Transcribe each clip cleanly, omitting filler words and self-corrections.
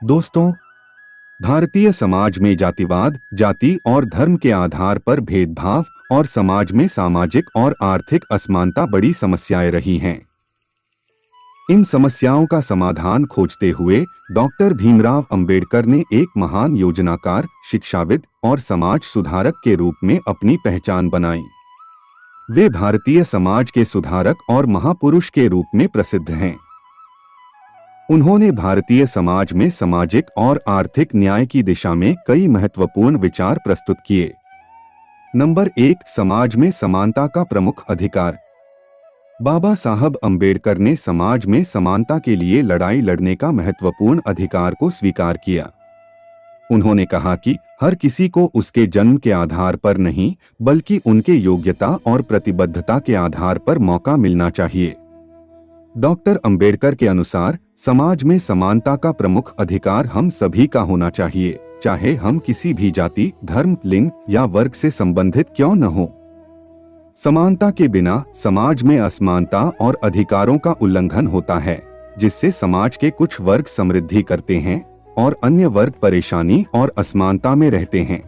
दोस्तों, भारतीय समाज में जातिवाद, जाति और धर्म के आधार पर भेदभाव और समाज में सामाजिक और आर्थिक असमानता बड़ी समस्याएं रही हैं। इन समस्याओं का समाधान खोजते हुए डॉक्टर भीमराव अंबेडकर ने एक महान योजनाकार, शिक्षाविद और समाज सुधारक के रूप में अपनी पहचान बनाई। वे भारतीय समाज के सुधारक और महापुरुष के रूप में प्रसिद्ध हैं। उन्होंने भारतीय समाज में सामाजिक और आर्थिक न्याय की दिशा में कई महत्वपूर्ण विचार प्रस्तुत किए। नंबर 1, समाज में समानता का प्रमुख अधिकार। बाबा साहब अंबेडकर ने समाज में समानता के लिए लड़ाई लड़ने का महत्वपूर्ण अधिकार को स्वीकार किया। उन्होंने कहा कि हर किसी को उसके जन्म के आधार पर नहीं, बल्कि उनके योग्यता और प्रतिबद्धता के आधार पर मौका मिलना चाहिए। डॉक्टर अंबेडकर के अनुसार समाज में समानता का प्रमुख अधिकार हम सभी का होना चाहिए, चाहे हम किसी भी जाति, धर्म, लिंग या वर्ग से संबंधित क्यों न हो। समानता के बिना समाज में असमानता और अधिकारों का उल्लंघन होता है, जिससे समाज के कुछ वर्ग समृद्धि करते हैं और अन्य वर्ग परेशानी और असमानता में रहते हैं।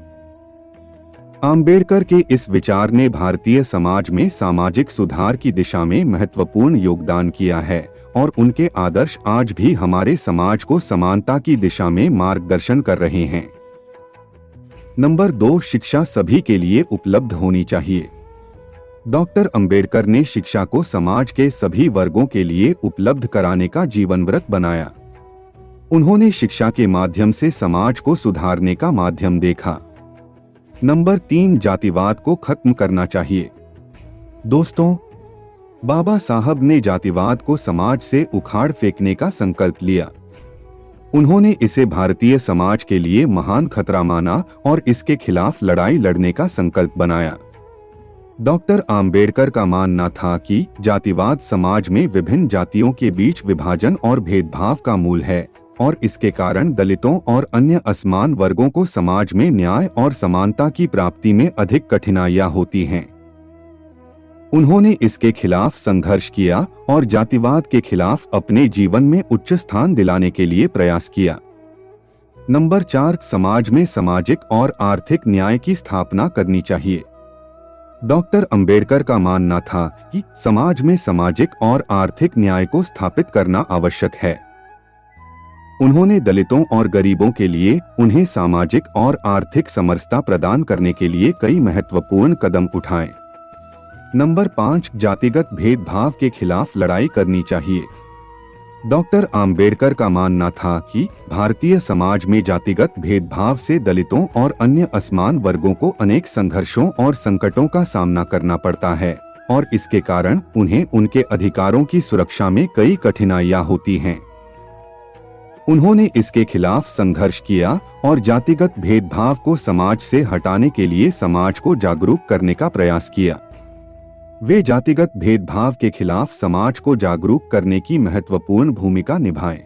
अंबेडकर के इस विचार ने भारतीय समाज में सामाजिक सुधार की दिशा में महत्वपूर्ण योगदान किया है और उनके आदर्श आज भी हमारे समाज को समानता की दिशा में मार्गदर्शन कर रहे हैं। नंबर 2, शिक्षा सभी के लिए उपलब्ध होनी चाहिए। डॉक्टर अंबेडकर ने शिक्षा को समाज के सभी वर्गों के लिए उपलब्ध कराने का जीवनव्रत बनाया। उन्होंने शिक्षा के माध्यम से समाज को सुधारने का माध्यम देखा। नंबर 3, जातिवाद को खत्म करना चाहिए। दोस्तों, बाबा साहब ने जातिवाद को समाज से उखाड़ फेंकने का संकल्प लिया। उन्होंने इसे भारतीय समाज के लिए महान खतरा माना और इसके खिलाफ लड़ाई लड़ने का संकल्प बनाया। डॉक्टर अंबेडकर का मानना था कि जातिवाद समाज में विभिन्न जातियों के बीच विभाजन और भेदभाव का मूल है और इसके कारण दलितों और अन्य असमान वर्गों को समाज में न्याय और समानता की प्राप्ति में अधिक कठिनाइयां होती हैं। उन्होंने इसके खिलाफ संघर्ष किया और जातिवाद के खिलाफ अपने जीवन में उच्च स्थान दिलाने के लिए प्रयास किया। नंबर 4, समाज में सामाजिक और आर्थिक न्याय की स्थापना करनी चाहिए। डॉक्टर अंबेडकर का मानना था कि समाज में सामाजिक और आर्थिक न्याय को स्थापित करना आवश्यक है। उन्होंने दलितों और गरीबों के लिए उन्हें सामाजिक और आर्थिक समरसता प्रदान करने के लिए कई महत्वपूर्ण कदम उठाए। नंबर 5, जातिगत भेदभाव के खिलाफ लड़ाई करनी चाहिए। डॉक्टर अंबेडकर का मानना था कि भारतीय समाज में जातिगत भेदभाव से दलितों और अन्य असमान वर्गों को अनेक संघर्षों और संकटों का सामना करना पड़ता है और इसके कारण उन्हें उनके अधिकारों की सुरक्षा में कई कठिनाइयां होती हैं। उन्होंने इसके खिलाफ संघर्ष किया और जातिगत भेदभाव को समाज से हटाने के लिए समाज को जागरूक करने का प्रयास किया। वे जातिगत भेदभाव के खिलाफ समाज को जागरूक करने की महत्वपूर्ण भूमिका निभाए।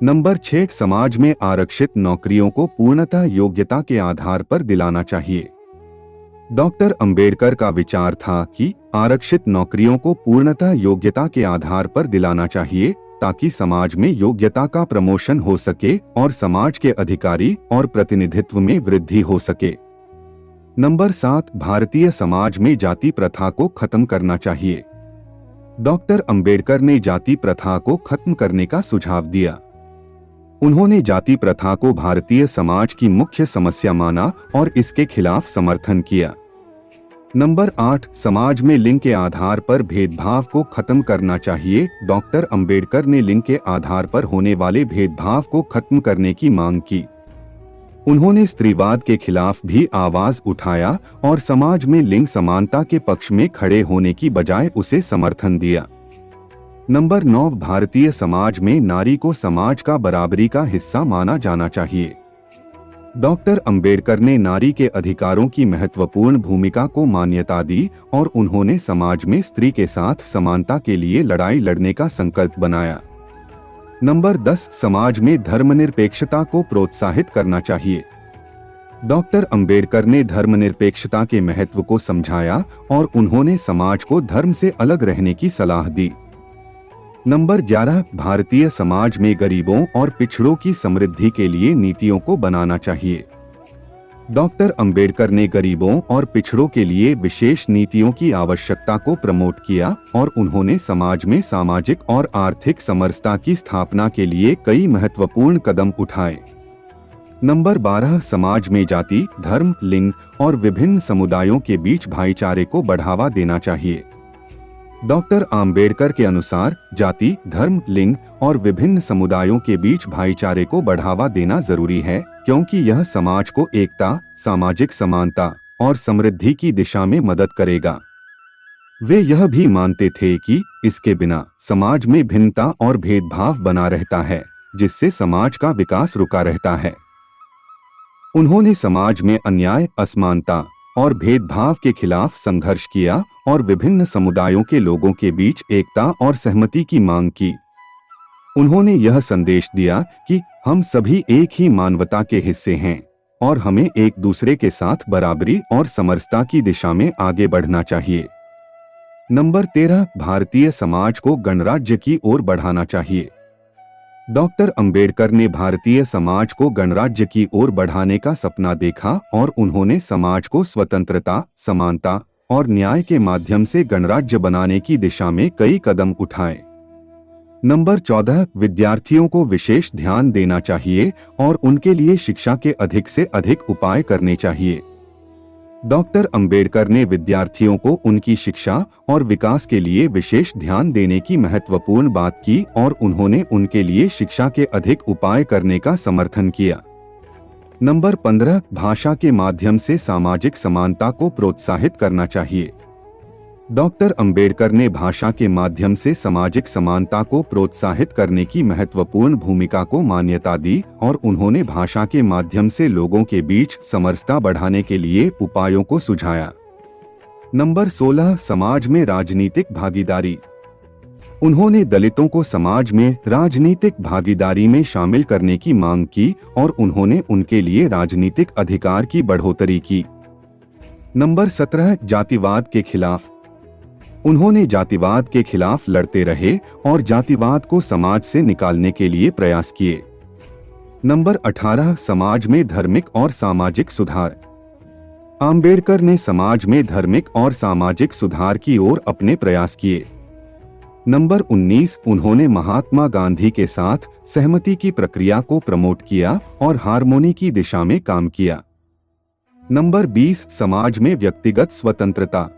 नंबर 6, समाज में आरक्षित नौकरियों को पूर्णतः योग्यता के आधार पर दिलाना चाहिए। डॉक्टर अंबेडकर का विचार था कि आरक्षित नौकरियों को पूर्णतः योग्यता के आधार पर दिलाना चाहिए ताकि समाज में योग्यता का प्रमोशन हो सके और समाज के अधिकारी और प्रतिनिधित्व में वृद्धि हो सके। नंबर 7, भारतीय समाज में जाति प्रथा को खत्म करना चाहिए। डॉक्टर अंबेडकर ने जाति प्रथा को खत्म करने का सुझाव दिया। उन्होंने जाति प्रथा को भारतीय समाज की मुख्य समस्या माना और इसके खिलाफ समर्थन किया। नंबर 8, समाज में लिंग के आधार पर भेदभाव को खत्म करना चाहिए। डॉक्टर अंबेडकर ने लिंग के आधार पर होने वाले भेदभाव को खत्म करने की मांग की। उन्होंने स्त्रीवाद के खिलाफ भी आवाज उठाया और समाज में लिंग समानता के पक्ष में खड़े होने की बजाय उसे समर्थन दिया। नंबर 9, भारतीय समाज में नारी को समाज का बराबरी का हिस्सा माना जाना चाहिए। डॉक्टर अंबेडकर ने नारी के अधिकारों की महत्वपूर्ण भूमिका को मान्यता दी और उन्होंने समाज में स्त्री के साथ समानता के लिए लड़ाई लड़ने का संकल्प बनाया। नंबर 10, समाज में धर्मनिरपेक्षता को प्रोत्साहित करना चाहिए। डॉक्टर अंबेडकर ने धर्मनिरपेक्षता के महत्व को समझाया और उन्होंने समाज को धर्म से अलग रहने की सलाह दी। नंबर 11, भारतीय समाज में गरीबों और पिछड़ों की समृद्धि के लिए नीतियों को बनाना चाहिए। डॉक्टर अंबेडकर ने गरीबों और पिछड़ों के लिए विशेष नीतियों की आवश्यकता को प्रमोट किया और उन्होंने समाज में सामाजिक और आर्थिक समरसता की स्थापना के लिए कई महत्वपूर्ण कदम उठाए। नंबर 12, समाज में जाति, धर्म, लिंग और विभिन्न समुदायों के बीच भाईचारे को बढ़ावा देना चाहिए। डॉक्टर आम्बेडकर के अनुसार जाति, धर्म, लिंग और विभिन्न समुदायों के बीच भाईचारे को बढ़ावा देना जरूरी है, क्योंकि यह समाज को एकता, सामाजिक समानता और समृद्धि की दिशा में मदद करेगा। वे यह भी मानते थे कि इसके बिना समाज में भिन्नता और भेदभाव बना रहता है, जिससे समाज का विकास रुका रहता है। उन्होंने समाज में अन्याय, असमानता और भेदभाव के खिलाफ संघर्ष किया और विभिन्न समुदायों के लोगों के बीच एकता और सहमति की मांग की। उन्होंने यह संदेश दिया कि हम सभी एक ही मानवता के हिस्से हैं और हमें एक दूसरे के साथ बराबरी और समरसता की दिशा में आगे बढ़ना चाहिए। नंबर 13, भारतीय समाज को गणराज्य की ओर बढ़ाना चाहिए। डॉक्टर अंबेडकर ने भारतीय समाज को गणराज्य की ओर बढ़ाने का सपना देखा और उन्होंने समाज को स्वतंत्रता, समानता और न्याय के माध्यम से गणराज्य बनाने की दिशा में कई कदम उठाए। नंबर 14, विद्यार्थियों को विशेष ध्यान देना चाहिए और उनके लिए शिक्षा के अधिक से अधिक उपाय करने चाहिए। डॉक्टर अंबेडकर ने विद्यार्थियों को उनकी शिक्षा और विकास के लिए विशेष ध्यान देने की महत्वपूर्ण बात की और उन्होंने उनके लिए शिक्षा के अधिक उपाय करने का समर्थन किया। नंबर 15, भाषा के माध्यम से सामाजिक समानता को प्रोत्साहित करना चाहिए। डॉक्टर अंबेडकर ने भाषा के माध्यम से सामाजिक समानता को प्रोत्साहित करने की महत्वपूर्ण भूमिका को मान्यता दी और उन्होंने भाषा के माध्यम से लोगों के बीच समरसता बढ़ाने के लिए उपायों को सुझाया। नंबर 16, समाज में राजनीतिक भागीदारी। उन्होंने दलितों को समाज में राजनीतिक भागीदारी में शामिल करने की मांग की और उन्होंने उनके लिए राजनीतिक अधिकार की बढ़ोतरी की। नंबर 17, जातिवाद के खिलाफ। उन्होंने जातिवाद के खिलाफ लड़ते रहे और जातिवाद को समाज से निकालने के लिए प्रयास किए। नंबर 18, समाज में धार्मिक और सामाजिक सुधार। आम्बेडकर ने समाज में धार्मिक और सामाजिक सुधार की ओर अपने प्रयास किए। नंबर 19, उन्होंने महात्मा गांधी के साथ सहमति की प्रक्रिया को प्रमोट किया और हार्मोनी की दिशा में काम किया। नंबर 20, समाज में व्यक्तिगत स्वतंत्रता।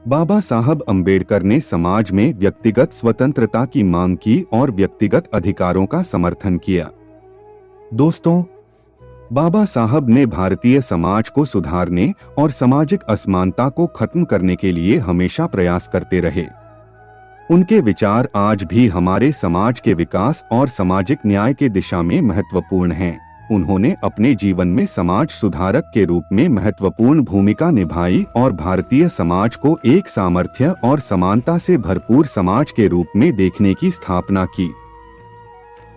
बाबा साहब अंबेडकर ने समाज में व्यक्तिगत स्वतंत्रता की मांग की और व्यक्तिगत अधिकारों का समर्थन किया। दोस्तों, बाबा साहब ने भारतीय समाज को सुधारने और सामाजिक असमानता को खत्म करने के लिए हमेशा प्रयास करते रहे। उनके विचार आज भी हमारे समाज के विकास और सामाजिक न्याय के दिशा में महत्वपूर्ण हैं। उन्होंने अपने जीवन में समाज सुधारक के रूप में महत्वपूर्ण भूमिका निभाई और भारतीय समाज को एक सामर्थ्य और समानता से भरपूर समाज के रूप में देखने की स्थापना की।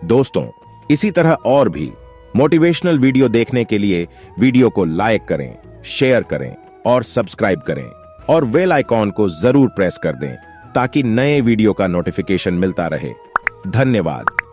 दोस्तों, इसी तरह और भी मोटिवेशनल वीडियो देखने के लिए वीडियो को लाइक करें, शेयर करें और सब्सक्राइब करें और बेल आइकॉन को जरूर प्रेस कर दें ताकि नए वीडियो का नोटिफिकेशन मिलता रहे। धन्यवाद।